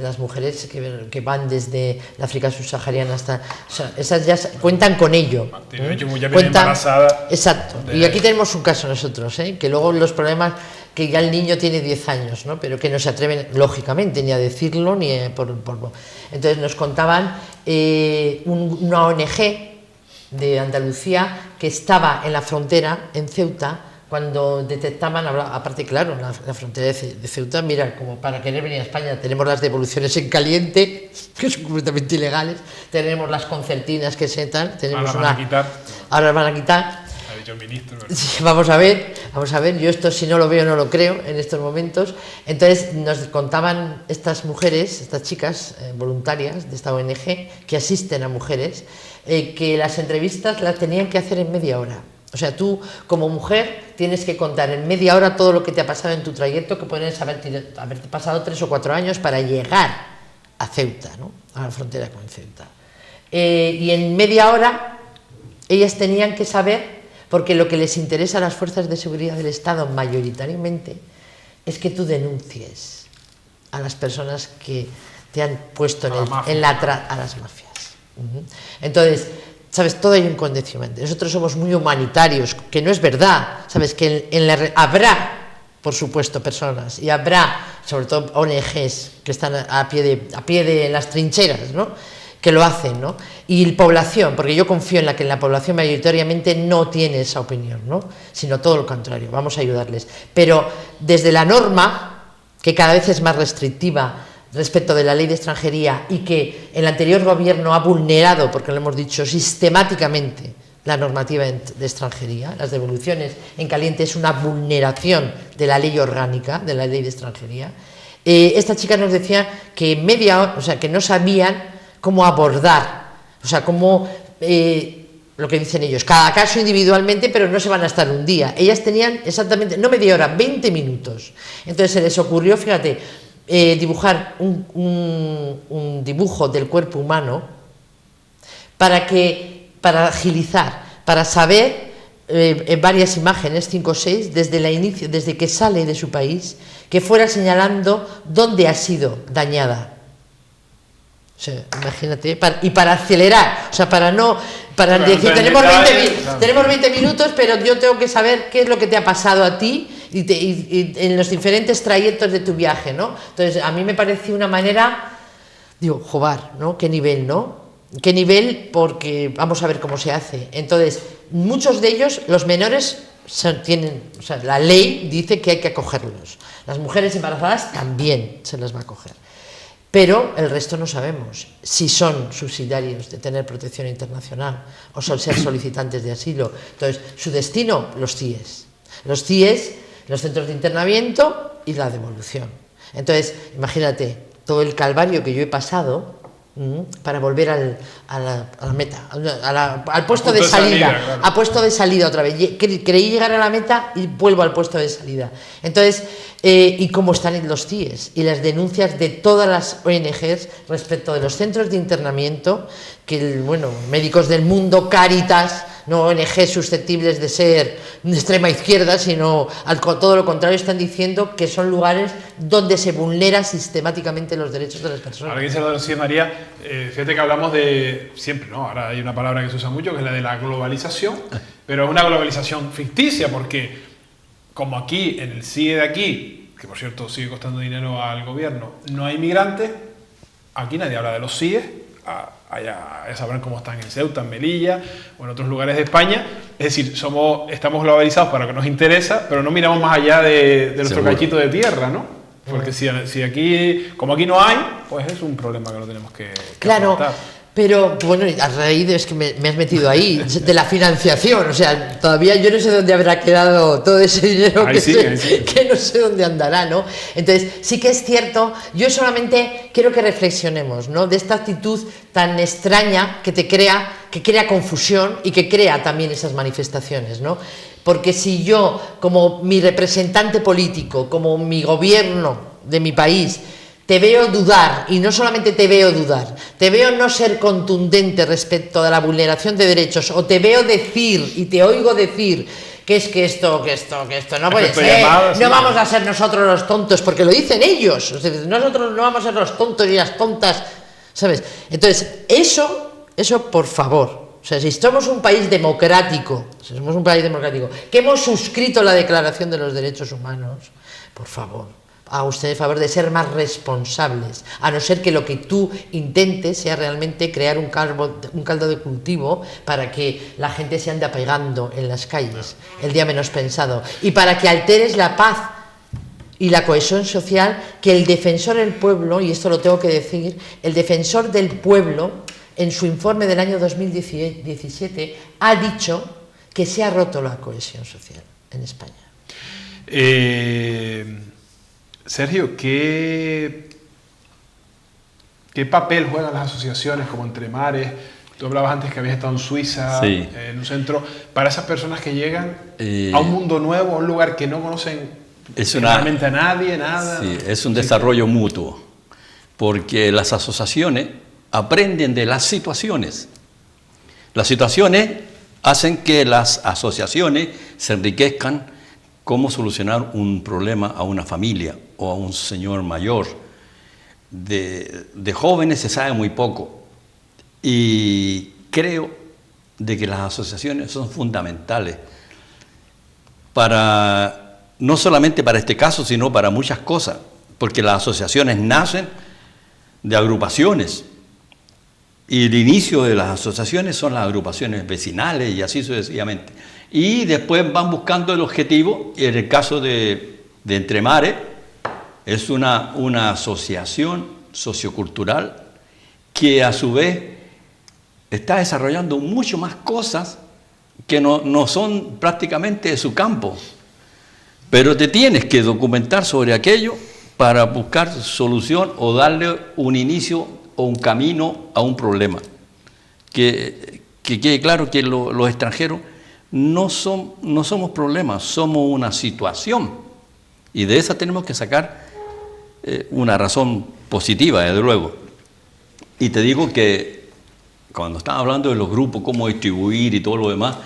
las mujeres que van desde la África subsahariana hasta... O sea, esas ya cuentan con ello. Ya vienen embarazadas. Exacto. Y aquí tenemos un caso nosotros, que luego los problemas, que ya el niño tiene 10 años, ¿no?, pero que no se atreven, lógicamente, ni a decirlo, ni Entonces nos contaban una ONG de Andalucía que estaba en la frontera, en Ceuta, cuando detectaban, aparte, claro, la frontera de Ceuta, mira, como para querer venir a España, tenemos las devoluciones en caliente, que son completamente ilegales, tenemos las concertinas que se tal, tenemos ahora van a quitar. Ahora van a quitar. Ha dicho el ministro, ¿verdad? Sí, vamos a ver, yo esto si no lo veo no lo creo en estos momentos. Entonces nos contaban estas mujeres, estas chicas voluntarias de esta ONG, que asisten a mujeres, que las entrevistas las tenían que hacer en media hora. O sea, tú como mujer tienes que contar en media hora todo lo que te ha pasado en tu trayecto, que puedes haberte pasado 3 o 4 años para llegar a Ceuta, ¿no?, a la frontera con Ceuta. Y en media hora ellas tenían que saber, porque lo que les interesa a las fuerzas de seguridad del Estado mayoritariamente es que tú denuncies a las personas que te han puesto a las mafias. Entonces, ¿sabes? Todo hay un condicionante. Nosotros somos muy humanitarios, que no es verdad. ¿Sabes? Que habrá, por supuesto, personas, y habrá, sobre todo, ONGs que están a pie de las trincheras, ¿no?, que lo hacen, ¿no? Y población, porque yo confío en que la población mayoritariamente no tiene esa opinión, ¿no?, sino todo lo contrario, vamos a ayudarles. Pero desde la norma, que cada vez es más restrictiva respecto de la ley de extranjería, y que el anterior gobierno ha vulnerado, porque lo hemos dicho, sistemáticamente la normativa de extranjería, las devoluciones en caliente es una vulneración de la ley orgánica, de la ley de extranjería. Esta chica nos decía que que no sabían cómo abordar, o sea, cómo, lo que dicen ellos, cada caso individualmente, pero no se van a estar un día. Ellas tenían exactamente, no media hora, 20 minutos. Entonces se les ocurrió, fíjate, dibujar un dibujo del cuerpo humano para agilizar, para saber varias imágenes, 5 o 6, desde que sale de su país, que fuera señalando dónde ha sido dañada. O sea, imagínate, y para acelerar, o sea, para decir, tenemos 20 minutos, pero yo tengo que saber qué es lo que te ha pasado a ti y en los diferentes trayectos de tu viaje, ¿no? Entonces, a mí me pareció una manera, digo, joder, ¿no? ¿Qué nivel, no? ¿Qué nivel? Porque vamos a ver cómo se hace. Entonces, muchos de ellos, los menores, o sea, la ley dice que hay que acogerlos. Las mujeres embarazadas también se las va a acoger. Pero el resto no sabemos si son subsidiarios de tener protección internacional o son ser solicitantes de asilo. Entonces, su destino, los CIES. Los CIES, los centros de internamiento y la devolución. Entonces, imagínate todo el calvario que yo he pasado para volver a la meta, al puesto de salida, claro. a puesto de salida otra vez. Creí llegar a la meta y vuelvo al puesto de salida. Entonces, y cómo están en los CIEs y las denuncias de todas las ONGs respecto de los centros de internamiento, que, bueno, Médicos del Mundo, Cáritas, no ONGs susceptibles de ser de extrema izquierda, sino todo lo contrario, están diciendo que son lugares donde se vulneran sistemáticamente los derechos de las personas. Ahora que dice lo de los CIEs, María, fíjate que hablamos de siempre, ¿no? Ahora hay una palabra que se usa mucho, que es la de la globalización, pero es una globalización ficticia, porque como aquí, en el CIE de aquí, que por cierto sigue costando dinero al gobierno, no hay migrantes, aquí nadie habla de los CIE. Ya sabrán cómo están en Ceuta, en Melilla o en otros lugares de España. Es decir, estamos globalizados para lo que nos interesa, pero no miramos más allá de nuestro cachito de tierra, ¿no? Porque si aquí, como aquí no hay, pues es un problema que no tenemos que claro, afrontar. Pero bueno, a raíz de, es que me has metido ahí, de la financiación, o sea, todavía yo no sé dónde habrá quedado todo ese dinero que no sé dónde andará, ¿no? Entonces, sí que es cierto, yo solamente quiero que reflexionemos, ¿no? De esta actitud tan extraña que crea confusión y que crea también esas manifestaciones, ¿no? Porque si yo, como mi representante político, como mi gobierno de mi país, te veo dudar, y no solamente te veo dudar, te veo no ser contundente respecto a la vulneración de derechos, o te veo decir y te oigo decir que es que esto no puede ser, no vamos a ser nosotros los tontos, porque lo dicen ellos, o sea, nosotros no vamos a ser los tontos y las tontas, ¿sabes? Entonces, eso por favor. O sea, si somos un país democrático, que hemos suscrito la Declaración de los Derechos Humanos, por favor, haga usted el favor de ser más responsables, a no ser que lo que tú intentes sea realmente crear un caldo de cultivo para que la gente se ande apegando en las calles el día menos pensado, y para que alteres la paz y la cohesión social, que el defensor del pueblo, y esto lo tengo que decir, el defensor del pueblo, en su informe del año 2017, ha dicho que se ha roto la cohesión social en España. Sergio, ¿qué papel juegan las asociaciones como Entre Mares? Tú hablabas antes que habías estado en Suiza, sí, en un centro, para esas personas que llegan a un mundo nuevo, a un lugar que no conocen realmente a nadie, nada. Sí, es un desarrollo mutuo, porque las asociaciones aprenden de las situaciones. Las situaciones hacen que las asociaciones se enriquezcan. Cómo solucionar un problema a una familia o a un señor mayor. De jóvenes se sabe muy poco, y creo de que las asociaciones son fundamentales para, no solamente para este caso, sino para muchas cosas, porque las asociaciones nacen de agrupaciones, y el inicio de las asociaciones son las agrupaciones vecinales y así sucesivamente. Y después van buscando el objetivo, y en el caso de Entre Mares, es una asociación sociocultural que a su vez está desarrollando mucho más cosas que no son prácticamente de su campo. Pero te tienes que documentar sobre aquello para buscar solución o darle un inicio o un camino a un problema. Que quede claro que los extranjeros no somos problemas, somos una situación, y de esa tenemos que sacar una razón positiva, desde luego. Y te digo que cuando están hablando de los grupos, cómo distribuir y todo lo demás,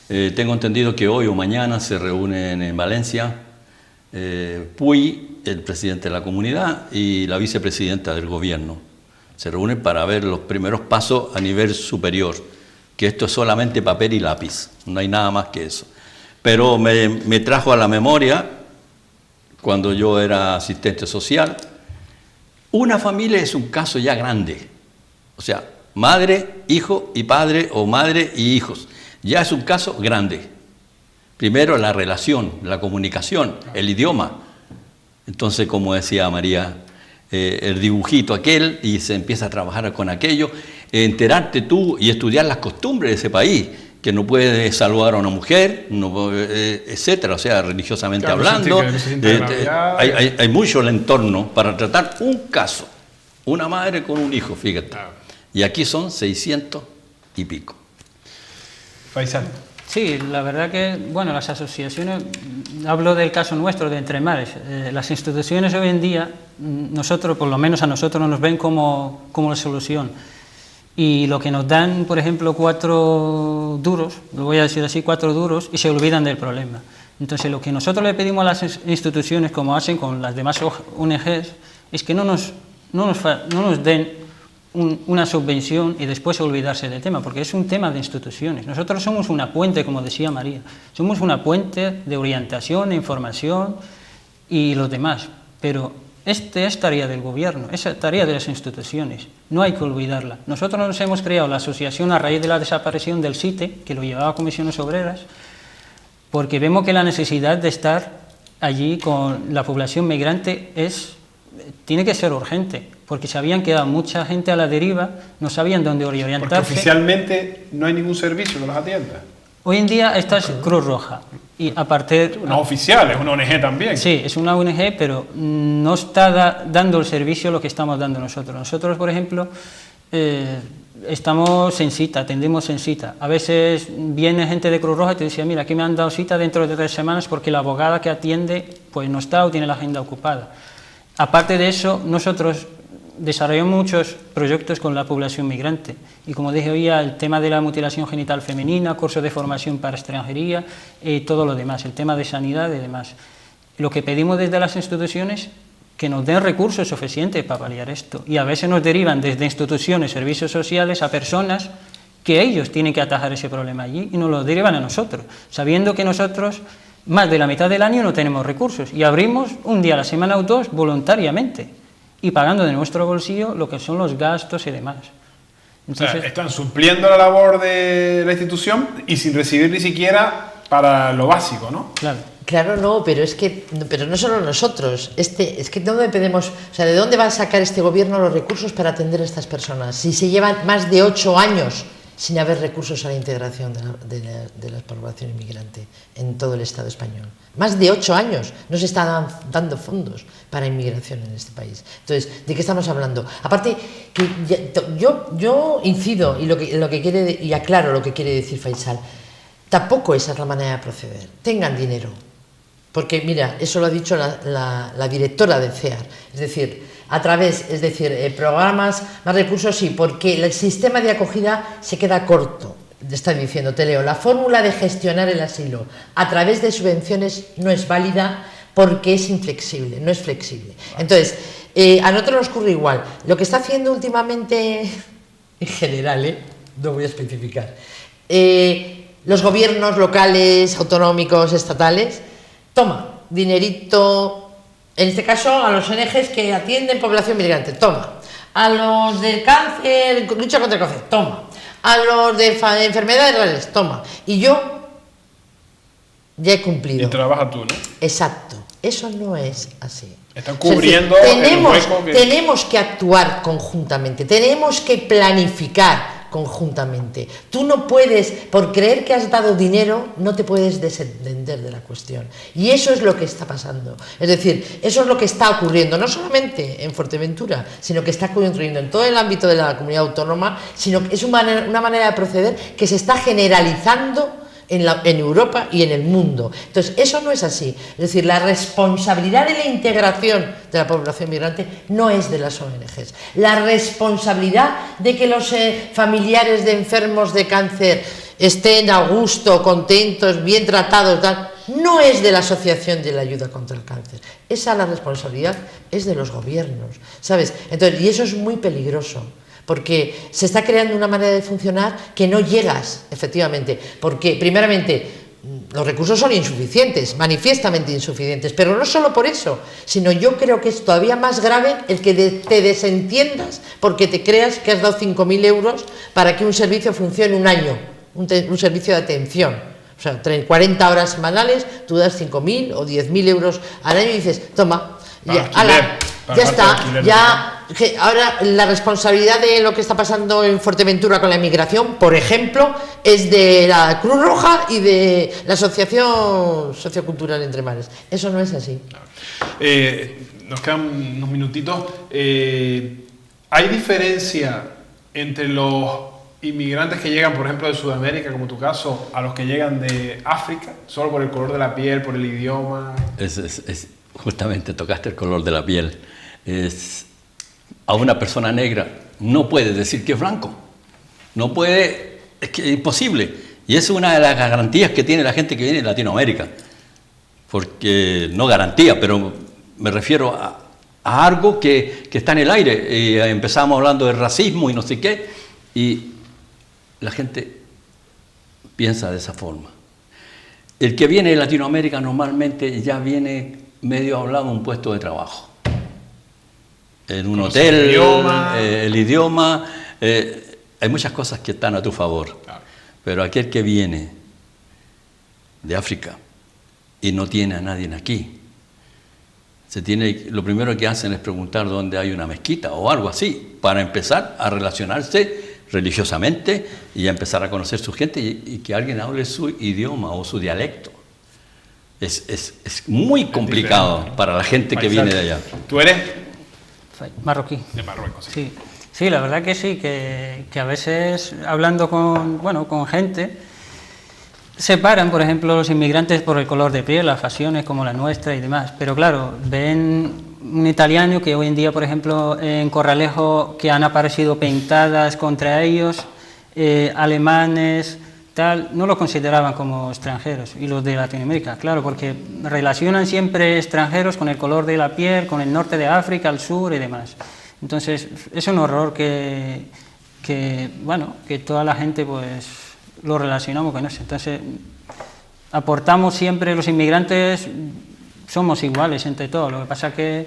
tengo entendido que hoy o mañana se reúnen en Valencia Puy, el presidente de la comunidad, y la vicepresidenta del gobierno. Se reúnen para ver los primeros pasos a nivel superior, que esto es solamente papel y lápiz, no hay nada más que eso. Pero me trajo a la memoria, cuando yo era asistente social, una familia es un caso ya grande. O sea, madre, hijo y padre, o madre y hijos, ya es un caso grande. Primero la relación, la comunicación, el idioma. Entonces, como decía María, el dibujito aquel, y se empieza a trabajar con aquello, enterarte tú y estudiar las costumbres de ese país, que no puedes saludar a una mujer, etcétera, o sea, religiosamente hablando. Hay mucho el entorno para tratar un caso, una madre con un hijo, fíjate. y aquí son 600 y pico. Faisal. Sí, la verdad que, bueno, las asociaciones, hablo del caso nuestro de Entre Mares, las instituciones hoy en día, nosotros, por lo menos a nosotros, nos ven como la solución. Y lo que nos dan, por ejemplo, 4 duros, lo voy a decir así, 4 duros, y se olvidan del problema. Entonces, lo que nosotros le pedimos a las instituciones, como hacen con las demás ONGs, es que no nos den una subvención y después olvidarse del tema, porque es un tema de instituciones. Nosotros somos una puente, como decía María, somos una puente de orientación, de información y los demás, pero esta es tarea del gobierno, es tarea de las instituciones, no hay que olvidarla. Nosotros nos hemos creado la asociación a raíz de la desaparición del CITE, que lo llevaba a Comisiones Obreras, porque vemos que la necesidad de estar allí con la población migrante tiene que ser urgente, porque se habían quedado mucha gente a la deriva, no sabían dónde orientarse. Porque oficialmente no hay ningún servicio que los atienda. Hoy en día esta es Cruz Roja, y aparte... No oficial, es una ONG también. Sí, es una ONG, pero no está dando el servicio lo que estamos dando nosotros. Nosotros, por ejemplo, estamos en cita, atendemos en cita. A veces viene gente de Cruz Roja y te dice, mira, aquí me han dado cita dentro de 3 semanas porque la abogada que atiende pues no está o tiene la agenda ocupada. Aparte de eso, nosotros desarrollamos muchos proyectos con la población migrante y, como dije hoy, el tema de la mutilación genital femenina, cursos de formación para extranjería y todo lo demás, el tema de sanidad y demás. Lo que pedimos desde las instituciones, que nos den recursos suficientes para paliar esto, y a veces nos derivan desde instituciones, servicios sociales, a personas que ellos tienen que atajar ese problema allí y nos lo derivan a nosotros, sabiendo que nosotros más de la mitad del año no tenemos recursos y abrimos un día a la semana o 2 voluntariamente y pagando de nuestro bolsillo lo que son los gastos y demás. Entonces, o sea, están supliendo la labor de la institución y sin recibir ni siquiera para lo básico, ¿no? Claro. Claro, no, pero no solo nosotros. Es que no dependemos, o sea, ¿de dónde va a sacar este gobierno los recursos para atender a estas personas? Si se llevan más de 8 años sin haber recursos a la integración de la población inmigrante en todo el Estado español. Más de 8 años no se están dando fondos para inmigración en este país. Entonces, ¿de qué estamos hablando? Aparte, que yo incido y lo que quiere, y aclaro lo que quiere decir Faisal. Tampoco esa es la manera de proceder. Tengan dinero. Porque, mira, eso lo ha dicho la directora del CEAR. Es decir, programas, más recursos, sí, porque el sistema de acogida se queda corto. Está diciendo, te leo, la fórmula de gestionar el asilo a través de subvenciones no es válida porque es inflexible, no es flexible. Entonces, a nosotros nos ocurre igual. Lo que está haciendo últimamente, en general, no voy a especificar, los gobiernos locales, autonómicos, estatales, toma, dinerito, en este caso a los ONGs que atienden población migrante, toma, a los del cáncer, lucha contra el cáncer, toma, a los de enfermedades reales, toma, y yo ya he cumplido. Y trabaja tú, ¿no? Exacto, eso no es así. Están cubriendo el hueco que... Tenemos que actuar conjuntamente, tenemos que planificar conjuntamente. Tú no puedes, por creer que has dado dinero, no te puedes desentender de la cuestión. Y eso es lo que está pasando. Es decir, eso es lo que está ocurriendo, no solamente en Fuerteventura, sino que está ocurriendo en todo el ámbito de la comunidad autónoma, sino que es una manera de proceder que se está generalizando en Europa y en el mundo. Entonces, eso no es así. Es decir, la responsabilidad de la integración de la población migrante no es de las ONGs. La responsabilidad de que los familiares de enfermos de cáncer estén a gusto, contentos, bien tratados, no es de la Asociación de la Ayuda contra el Cáncer. Esa la responsabilidad es de los gobiernos, ¿sabes? Entonces, y eso es muy peligroso. Porque se está creando una manera de funcionar que no llegas, efectivamente, porque primeramente los recursos son insuficientes, manifiestamente insuficientes, pero no solo por eso, sino yo creo que es todavía más grave el que te desentiendas porque te creas que has dado 5.000 euros para que un servicio funcione un año, un servicio de atención. O sea, 40 horas semanales, tú das 5.000 o 10.000 euros al año y dices, toma, ya está, ya... Ahora la responsabilidad de lo que está pasando en Fuerteventura con la inmigración, por ejemplo, es de la Cruz Roja y de la Asociación Sociocultural Entre Mares. Eso no es así. Nos quedan unos minutitos. ¿Hay diferencia entre los inmigrantes que llegan, por ejemplo, de Sudamérica, como tu caso, a los que llegan de África, solo por el color de la piel, por el idioma? Justamente tocaste el color de la piel. A una persona negra no puede decir que es blanco. No puede, es que es imposible. Y es una de las garantías que tiene la gente que viene de Latinoamérica. Porque, no garantía, pero me refiero a algo que está en el aire. Y empezamos hablando de racismo y no sé qué, y la gente piensa de esa forma. El que viene de Latinoamérica normalmente ya viene medio hablado en un puesto de trabajo. En un hotel, el idioma, hay muchas cosas que están a tu favor. Claro. Pero aquel que viene de África y no tiene a nadie aquí, lo primero que hacen es preguntar dónde hay una mezquita o algo así, para empezar a relacionarse religiosamente y a empezar a conocer su gente y que alguien hable su idioma o su dialecto. Es muy complicado para la gente que viene de allá. ¿Tú eres? Marroquí. De Marruecos, sí. Sí, la verdad que sí, que a veces hablando con gente, separan, por ejemplo, los inmigrantes por el color de piel, las facciones como la nuestra y demás, pero claro, ven un italiano que hoy en día, por ejemplo, en Corralejo, que han aparecido pintadas contra ellos, alemanes, tal, no lo consideraban como extranjeros, y los de Latinoamérica, claro, porque relacionan siempre extranjeros con el color de la piel, con el norte de África, el sur y demás. Entonces, es un horror que toda la gente pues lo relacionamos con eso. Entonces, aportamos siempre, los inmigrantes somos iguales entre todos. Lo que pasa es que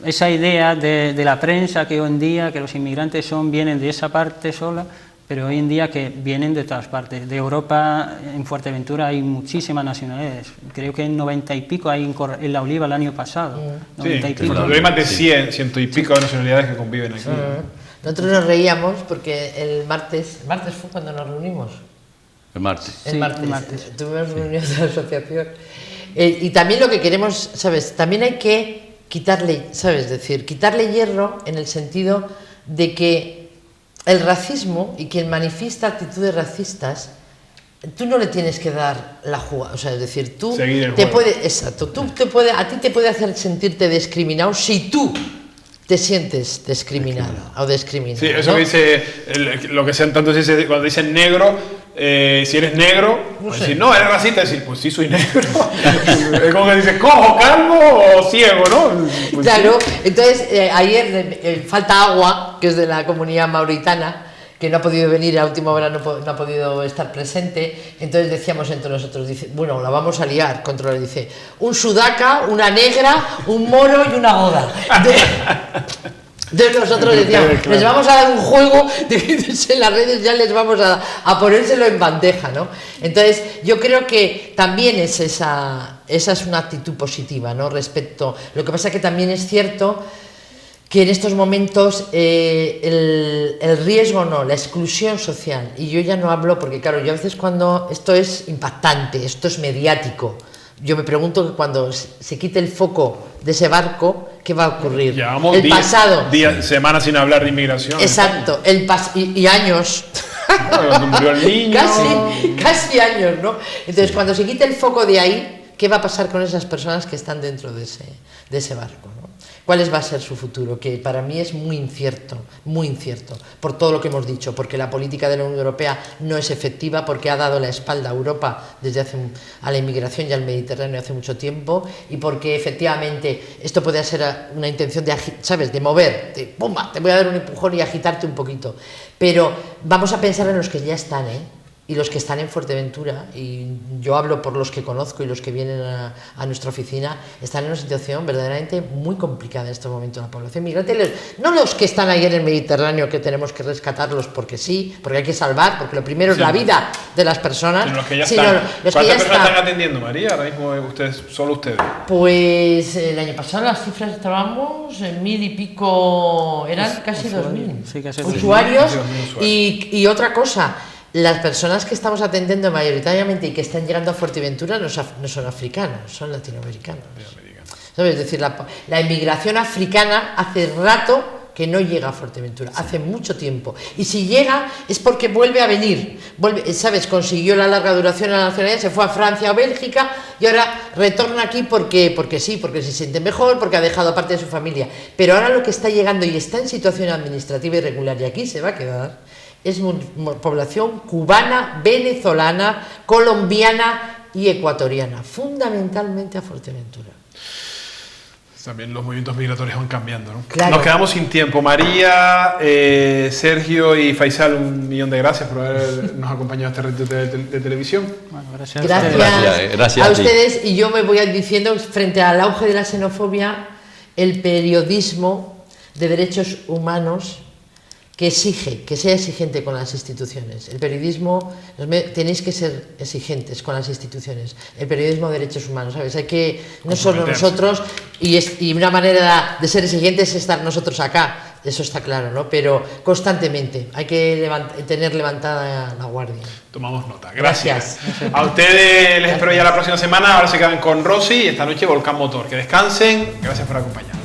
esa idea de la prensa que hoy en día, que los inmigrantes vienen de esa parte sola, pero hoy en día que vienen de todas partes. De Europa, en Fuerteventura hay muchísimas nacionalidades. Creo que en 90 y pico hay en La Oliva el año pasado. Sí, hay más de 100 y pico de nacionalidades que conviven aquí. Nosotros nos reíamos porque el martes fue cuando nos reunimos. El martes. El martes. Tuvimos reunión de la asociación. Y también lo que queremos, ¿sabes? También hay que quitarle, ¿sabes? Quitarle hierro en el sentido de que el racismo y quien manifiesta actitudes racistas, tú no le tienes que dar la jugada, o sea, es decir, tú te puede, exacto, a ti te puede hacer sentirte discriminado si tú te sientes discriminado o discriminado. Sí, eso, ¿no? Que dice, lo que sean tanto cuando dicen negro, si eres negro, no sé. Decir, no, eres racista, decir, pues sí soy negro. Es como que dices, cojo, calvo o ciego, ¿no? Pues claro, sí. Entonces ayer Falta Agua, que es de la comunidad mauritana, que no ha podido venir a última hora, no ha podido estar presente, entonces decíamos entre nosotros, dice, bueno, la vamos a liar, controlar, dice, un sudaca, una negra, un moro y una goda. Entonces nosotros decíamos, claro, les vamos a dar un juego, en las redes ya les vamos a ponérselo en bandeja, ¿no? Entonces yo creo que también esa es una actitud positiva, ¿no? Respecto, lo que pasa que también es cierto que en estos momentos el riesgo no, la exclusión social, y yo ya no hablo porque claro, yo a veces cuando esto es impactante, esto es mediático, yo me pregunto que cuando se quite el foco de ese barco, ¿qué va a ocurrir? Llevamos semanas sin hablar de inmigración. Exacto, y años. Cuando murió el niño. Casi años, ¿no? Entonces, cuando se quite el foco de ahí, ¿qué va a pasar con esas personas que están dentro de ese barco, ¿no? ¿Cuál va a ser su futuro? Que para mí es muy incierto, por todo lo que hemos dicho, porque la política de la Unión Europea no es efectiva, porque ha dado la espalda a Europa a la inmigración y al Mediterráneo hace mucho tiempo, y porque efectivamente esto puede ser una intención de, ¿sabes?, de mover, ¡pumba!, te voy a dar un empujón y agitarte un poquito. Pero vamos a pensar en los que ya están, y los que están en Fuerteventura, y yo hablo por los que conozco y los que vienen a nuestra oficina, están en una situación verdaderamente muy complicada en este momento la población migrante, no los que están ahí en el Mediterráneo, que tenemos que rescatarlos porque sí, porque hay que salvar, porque lo primero es la vida de las personas, sino los que ya están. ¿Cuántas personas están atendiendo, María, ahora mismo solo ustedes? Pues el año pasado las cifras estábamos en 1000 y pico, eran casi 2000 usuarios, y otra cosa, las personas que estamos atendiendo mayoritariamente y que están llegando a Fuerteventura no son africanos, son latinoamericanos. ¿Sabes? Es decir, la inmigración africana hace rato que no llega a Fuerteventura, hace mucho tiempo. Y si llega es porque vuelve a venir, ¿sabes? Consiguió la larga duración en la nacionalidad, se fue a Francia o Bélgica y ahora retorna aquí porque sí, porque se siente mejor, porque ha dejado parte de su familia. Pero ahora lo que está llegando y está en situación administrativa irregular y aquí se va a quedar es población cubana, venezolana, colombiana y ecuatoriana, fundamentalmente a Fuerteventura. También los movimientos migratorios van cambiando, ¿no? Claro. Nos quedamos sin tiempo. María, Sergio y Faisal, 1.000.000 de gracias por habernos acompañado a este reto de televisión. Bueno, gracias a ustedes. Y yo me voy diciendo, frente al auge de la xenofobia, el periodismo de derechos humanos que exige, que sea exigente con las instituciones. El periodismo, tenéis que ser exigentes con las instituciones. El periodismo de derechos humanos, ¿sabes? Hay que, no solo nosotros, y una manera de ser exigentes es estar nosotros acá, eso está claro, ¿no? Pero constantemente, hay que tener levantada la guardia. Tomamos nota. Gracias. A ustedes les espero ya la próxima semana. Ahora se quedan con Rosy y esta noche Volcán Motor. Que descansen. Gracias por acompañarnos.